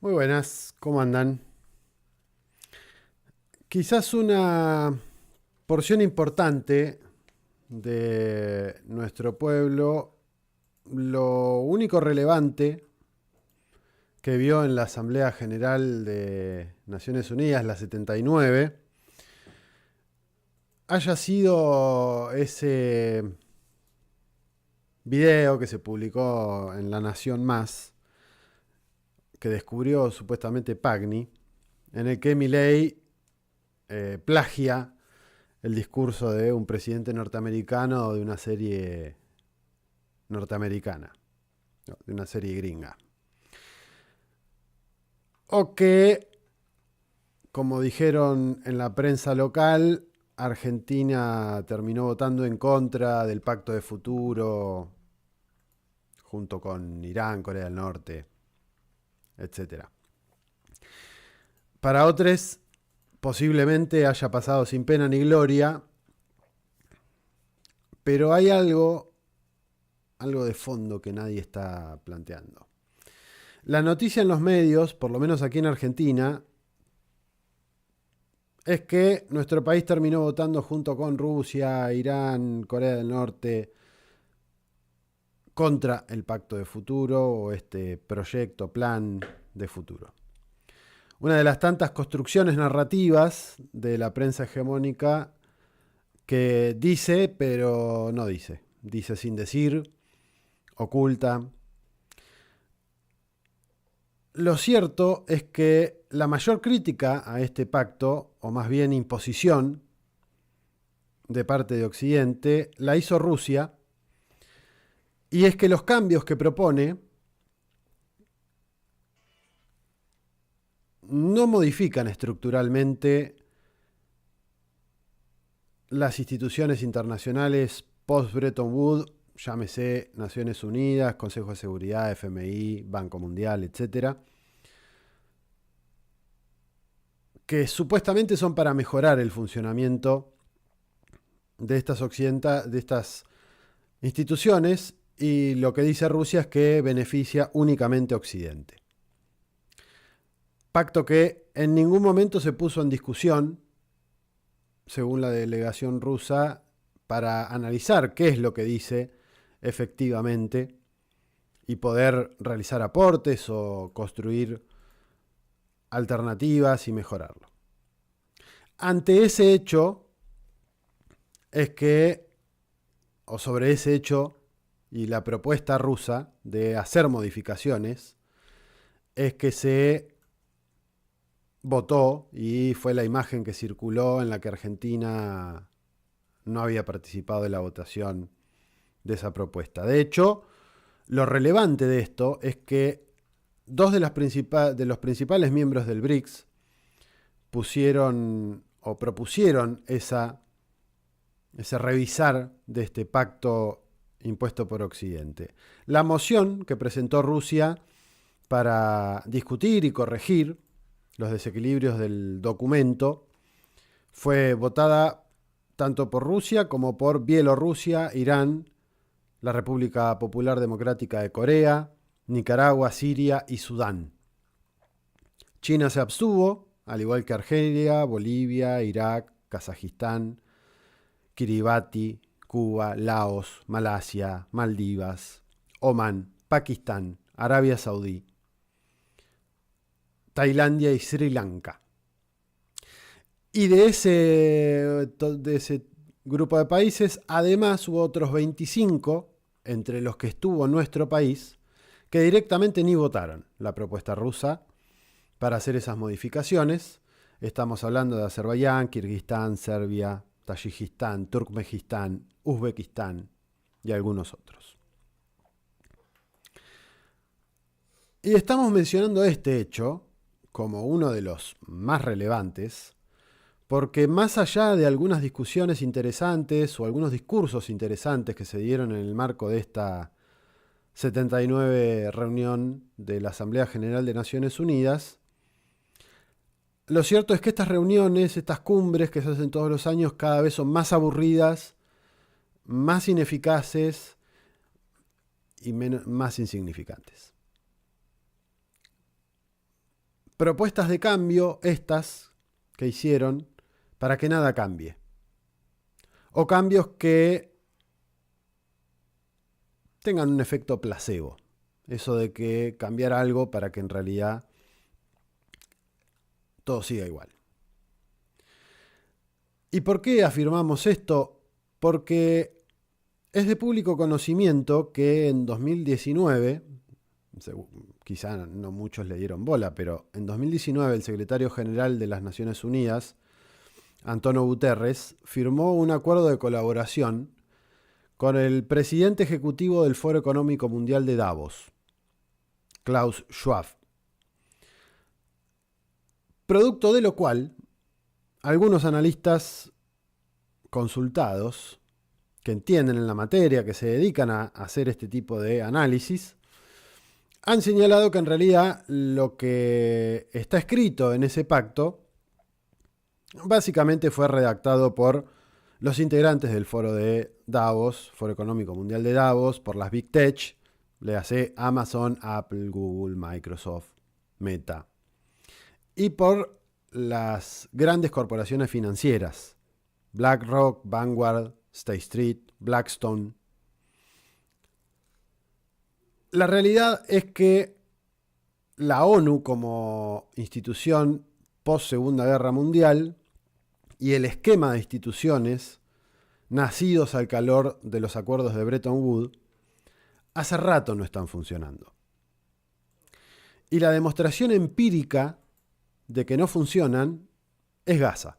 Muy buenas, ¿cómo andan? Quizás una porción importante de nuestro pueblo, lo único relevante que vio en la Asamblea General de Naciones Unidas, la 79, haya sido ese video que se publicó en La Nación Más, que descubrió supuestamente Pagni, en el que Milei plagia el discurso de un presidente norteamericano o de una serie norteamericana, no, de una serie gringa. O que, como dijeron en la prensa local, Argentina terminó votando en contra del pacto de futuro junto con Irán, Corea del Norte, etcétera. Para otros, posiblemente haya pasado sin pena ni gloria, pero hay algo de fondo que nadie está planteando. La noticia en los medios, por lo menos aquí en Argentina, es que nuestro país terminó votando junto con Rusia, Irán, Corea del Norte contra el pacto de futuro o este proyecto, plan de futuro. Una de las tantas construcciones narrativas de la prensa hegemónica que dice, pero no dice. Dice sin decir, oculta. Lo cierto es que la mayor crítica a este pacto, o más bien imposición de parte de Occidente, la hizo Rusia, y es que los cambios que propone no modifican estructuralmente las instituciones internacionales post-Bretton Woods, llámese Naciones Unidas, Consejo de Seguridad, FMI, Banco Mundial, etcétera, que supuestamente son para mejorar el funcionamiento de estas instituciones, y lo que dice Rusia es que beneficia únicamente a Occidente. Pacto que en ningún momento se puso en discusión, según la delegación rusa, para analizar qué es lo que dice efectivamente y poder realizar aportes o construir alternativas y mejorarlo. Ante ese hecho es que, o sobre ese hecho y la propuesta rusa de hacer modificaciones, es que se votó y fue la imagen que circuló en la que Argentina no había participado de la votación de esa propuesta. De hecho, lo relevante de esto es que dos de los principales miembros del BRICS pusieron o propusieron ese revisar de este pacto impuesto por Occidente. La moción que presentó Rusia para discutir y corregir los desequilibrios del documento fue votada tanto por Rusia como por Bielorrusia, Irán, la República Popular Democrática de Corea, Nicaragua, Siria y Sudán. China se abstuvo, al igual que Argelia, Bolivia, Irak, Kazajistán, Kiribati, Cuba, Laos, Malasia, Maldivas, Omán, Pakistán, Arabia Saudí, Tailandia y Sri Lanka. Y de ese grupo de países, además hubo otros 25, entre los que estuvo nuestro país, que directamente ni votaron la propuesta rusa para hacer esas modificaciones. Estamos hablando de Azerbaiyán, Kirguistán, Serbia, Tayikistán, Turkmenistán, Uzbekistán y algunos otros. Y estamos mencionando este hecho como uno de los más relevantes, porque más allá de algunas discusiones interesantes o algunos discursos interesantes que se dieron en el marco de esta 79 reunión de la Asamblea General de Naciones Unidas, lo cierto es que estas reuniones, estas cumbres que se hacen todos los años, cada vez son más aburridas, más ineficaces y más insignificantes. propuestas de cambio, estas que hicieron, para que nada cambie. O cambios que tengan un efecto placebo. Eso de que cambiar algo para que en realidad todo siga igual. ¿Y por qué afirmamos esto? Porque es de público conocimiento que en 2019, quizá no muchos le dieron bola, pero en 2019 el secretario general de las Naciones Unidas, Antonio Guterres, firmó un acuerdo de colaboración con el presidente ejecutivo del Foro Económico Mundial de Davos, Klaus Schwab. Producto de lo cual, algunos analistas consultados, que entienden en la materia, que se dedican a hacer este tipo de análisis, han señalado que en realidad lo que está escrito en ese pacto básicamente fue redactado por los integrantes del Foro de Davos, Foro Económico Mundial de Davos, por las Big Tech, le hace Amazon, Apple, Google, Microsoft, Meta, y por las grandes corporaciones financieras, BlackRock, Vanguard, State Street, Blackstone. La realidad es que la ONU como institución post Segunda Guerra Mundial y el esquema de instituciones nacidos al calor de los acuerdos de Bretton Woods hace rato no están funcionando. Y la demostración empírica de que no funcionan es Gaza.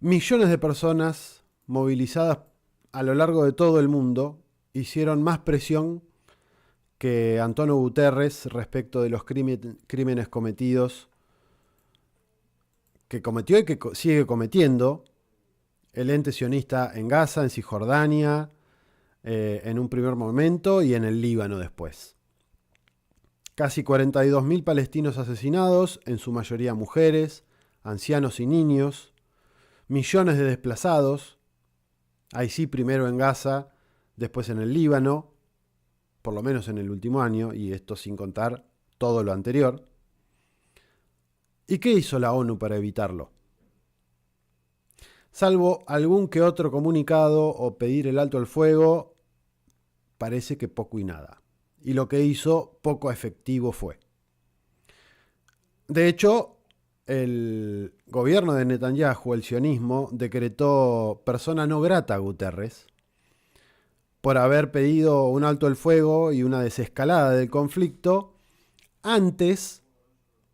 Millones de personas movilizadas a lo largo de todo el mundo hicieron más presión que Antonio Guterres respecto de los crímenes cometidos, que cometió y que sigue cometiendo el ente sionista en Gaza, en Cisjordania, en un primer momento, y en el Líbano después. Casi 42.000 palestinos asesinados, en su mayoría mujeres, ancianos y niños, millones de desplazados, ahí sí primero en Gaza, después en el Líbano, por lo menos en el último año, y esto sin contar todo lo anterior. ¿Y qué hizo la ONU para evitarlo? Salvo algún que otro comunicado o pedir el alto al fuego, parece que poco y nada. Y lo que hizo, poco efectivo fue. De hecho, el gobierno de Netanyahu, el sionismo, decretó persona no grata a Guterres por haber pedido un alto al fuego y una desescalada del conflicto antes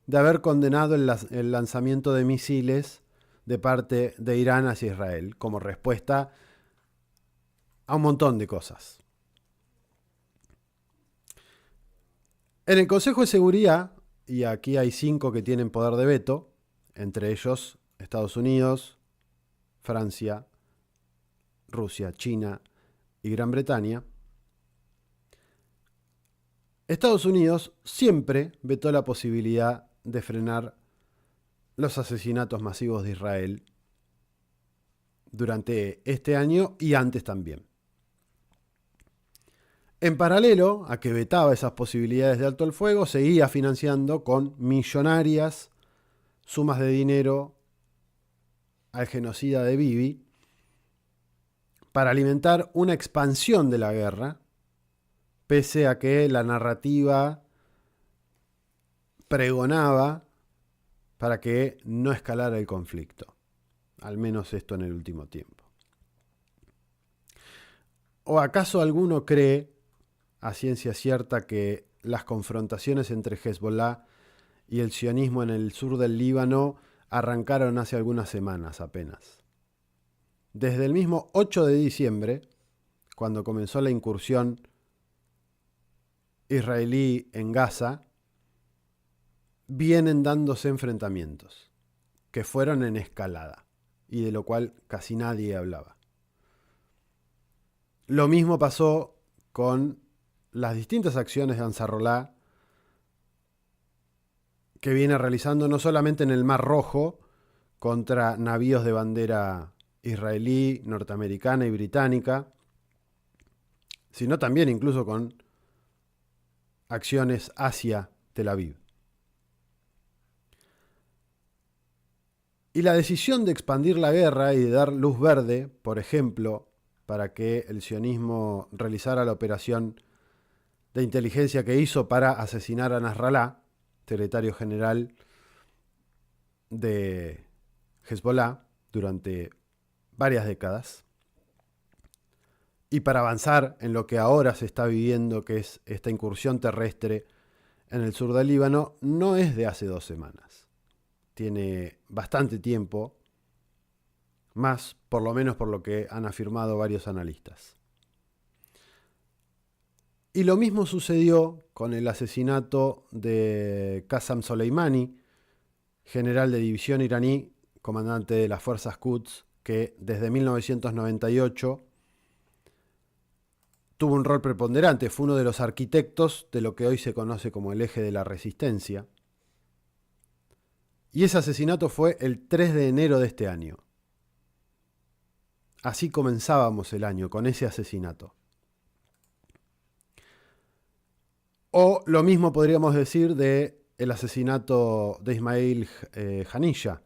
de haber condenado el lanzamiento de misiles de parte de Irán hacia Israel, como respuesta a un montón de cosas. En el Consejo de Seguridad, y aquí hay 5 que tienen poder de veto, entre ellos Estados Unidos, Francia, Rusia, China y Gran Bretaña, Estados Unidos siempre vetó la posibilidad de frenar los asesinatos masivos de Israel durante este año y antes también. En paralelo a que vetaba esas posibilidades de alto al fuego, seguía financiando con millonarias sumas de dinero al genocida de Bibi para alimentar una expansión de la guerra, pese a que la narrativa pregonaba para que no escalara el conflicto, al menos esto en el último tiempo. ¿O acaso alguno cree a ciencia cierta que las confrontaciones entre Hezbollah y el sionismo en el sur del Líbano arrancaron hace algunas semanas apenas? Desde el mismo 8 de diciembre, cuando comenzó la incursión israelí en Gaza, vienen dándose enfrentamientos que fueron en escalada y de lo cual casi nadie hablaba. Lo mismo pasó con las distintas acciones de Ansarolá que viene realizando no solamente en el Mar Rojo contra navíos de bandera israelí, norteamericana y británica, sino también incluso con acciones hacia Tel Aviv. Y la decisión de expandir la guerra y de dar luz verde, por ejemplo, para que el sionismo realizara la operación de inteligencia que hizo para asesinar a Nasrallah, secretario general de Hezbollah, durante varias décadas, y para avanzar en lo que ahora se está viviendo, que es esta incursión terrestre en el sur del Líbano, no es de hace 2 semanas. Tiene bastante tiempo, más por lo menos por lo que han afirmado varios analistas. Y lo mismo sucedió con el asesinato de Qasem Soleimani, general de división iraní, comandante de las fuerzas Quds, que desde 1998 tuvo un rol preponderante, fue uno de los arquitectos de lo que hoy se conoce como el eje de la resistencia. Y ese asesinato fue el 3 de enero de este año. Así comenzábamos el año, con ese asesinato. O lo mismo podríamos decir del asesinato de Ismail Haniyeh,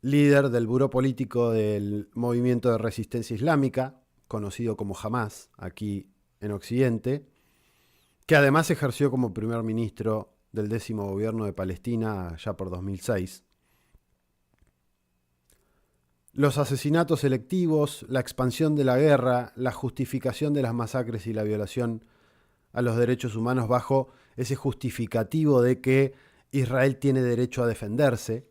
líder del buró político del movimiento de resistencia islámica, conocido como Hamas, aquí en Occidente, que además ejerció como primer ministro del 10º gobierno de Palestina ya por 2006. Los asesinatos selectivos, la expansión de la guerra, la justificación de las masacres y la violación a los derechos humanos bajo ese justificativo de que Israel tiene derecho a defenderse,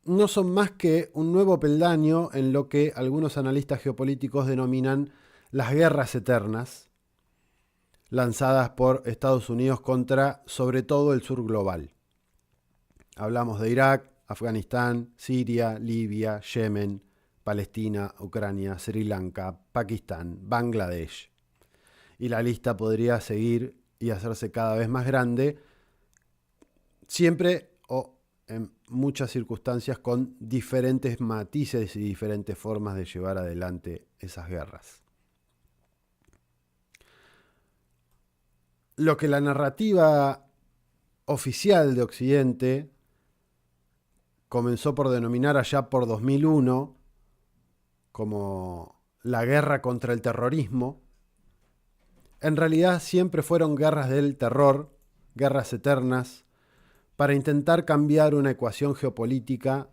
no son más que un nuevo peldaño en lo que algunos analistas geopolíticos denominan las guerras eternas, lanzadas por Estados Unidos contra, sobre todo, el sur global. Hablamos de Irak, Afganistán, Siria, Libia, Yemen, Palestina, Ucrania, Sri Lanka, Pakistán, Bangladesh. Y la lista podría seguir y hacerse cada vez más grande, siempre o en muchas circunstancias con diferentes matices y diferentes formas de llevar adelante esas guerras. Lo que la narrativa oficial de Occidente comenzó por denominar allá por 2001 como la guerra contra el terrorismo, en realidad siempre fueron guerras del terror, guerras eternas, para intentar cambiar una ecuación geopolítica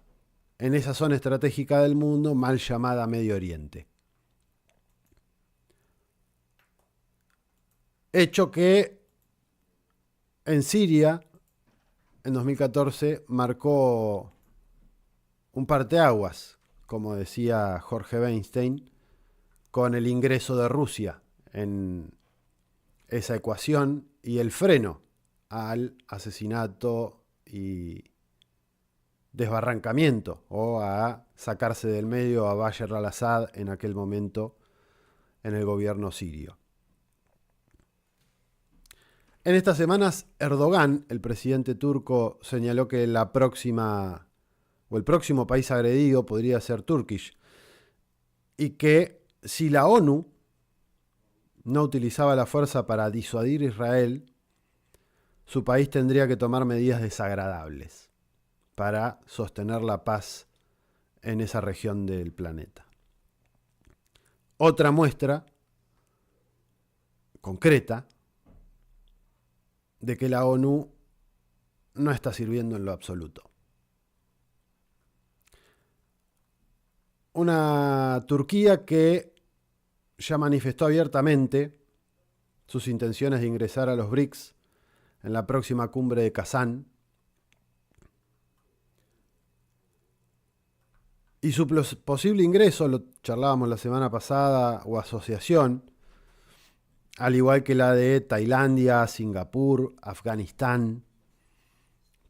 en esa zona estratégica del mundo mal llamada Medio Oriente. Hecho que en Siria, en 2014, marcó un parteaguas, como decía Jorge Weinstein, con el ingreso de Rusia en esa ecuación y el freno al asesinato y desbarrancamiento o a sacarse del medio a Bashar al-Assad en aquel momento en el gobierno sirio. En estas semanas, Erdogan, el presidente turco, señaló que el próximo país agredido podría ser Turkish y que si la ONU no utilizaba la fuerza para disuadir a Israel, su país tendría que tomar medidas desagradables para sostener la paz en esa región del planeta. Otra muestra concreta de que la ONU no está sirviendo en lo absoluto. Una Turquía que ya manifestó abiertamente sus intenciones de ingresar a los BRICS en la próxima cumbre de Kazán, y su posible ingreso, lo charlábamos la semana pasada, o asociación, al igual que la de Tailandia, Singapur, Afganistán,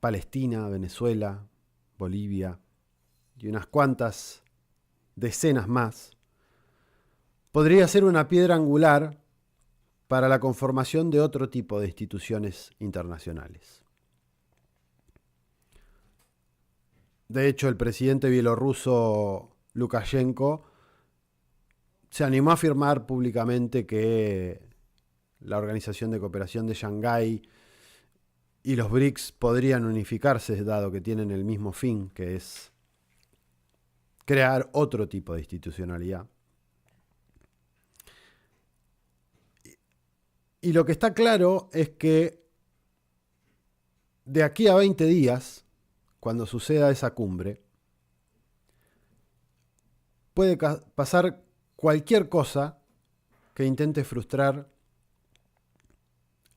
Palestina, Venezuela, Bolivia y unas cuantas decenas más, podría ser una piedra angular para la conformación de otro tipo de instituciones internacionales. De hecho, el presidente bielorruso Lukashenko se animó a afirmar públicamente que la Organización de Cooperación de Shanghái y los BRICS podrían unificarse, dado que tienen el mismo fin, que es crear otro tipo de institucionalidad. Y lo que está claro es que de aquí a 20 días, cuando suceda esa cumbre, puede pasar cualquier cosa que intente frustrar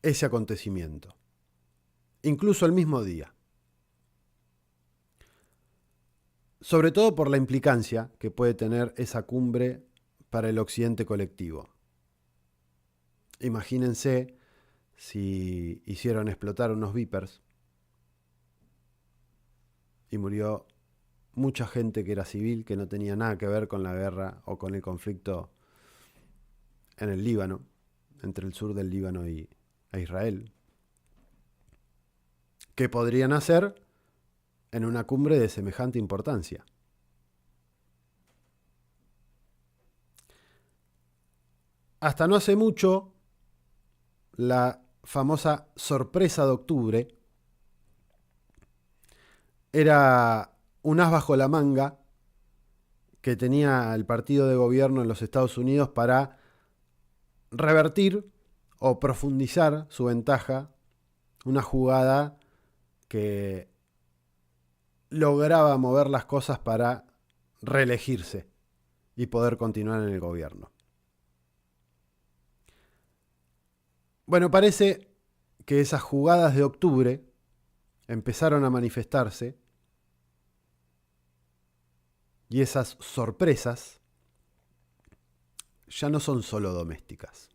ese acontecimiento, incluso el mismo día. Sobre todo por la implicancia que puede tener esa cumbre para el occidente colectivo. Imagínense si hicieron explotar unos Vipers y murió mucha gente que era civil, que no tenía nada que ver con la guerra o con el conflicto en el Líbano, entre el sur del Líbano e Israel. ¿Qué podrían hacer en una cumbre de semejante importancia? Hasta no hace mucho, la famosa sorpresa de octubre era un as bajo la manga que tenía el partido de gobierno en los Estados Unidos para revertir o profundizar su ventaja, una jugada que lograba mover las cosas para reelegirse y poder continuar en el gobierno. Bueno, parece que esas jugadas de octubre empezaron a manifestarse y esas sorpresas ya no son solo domésticas.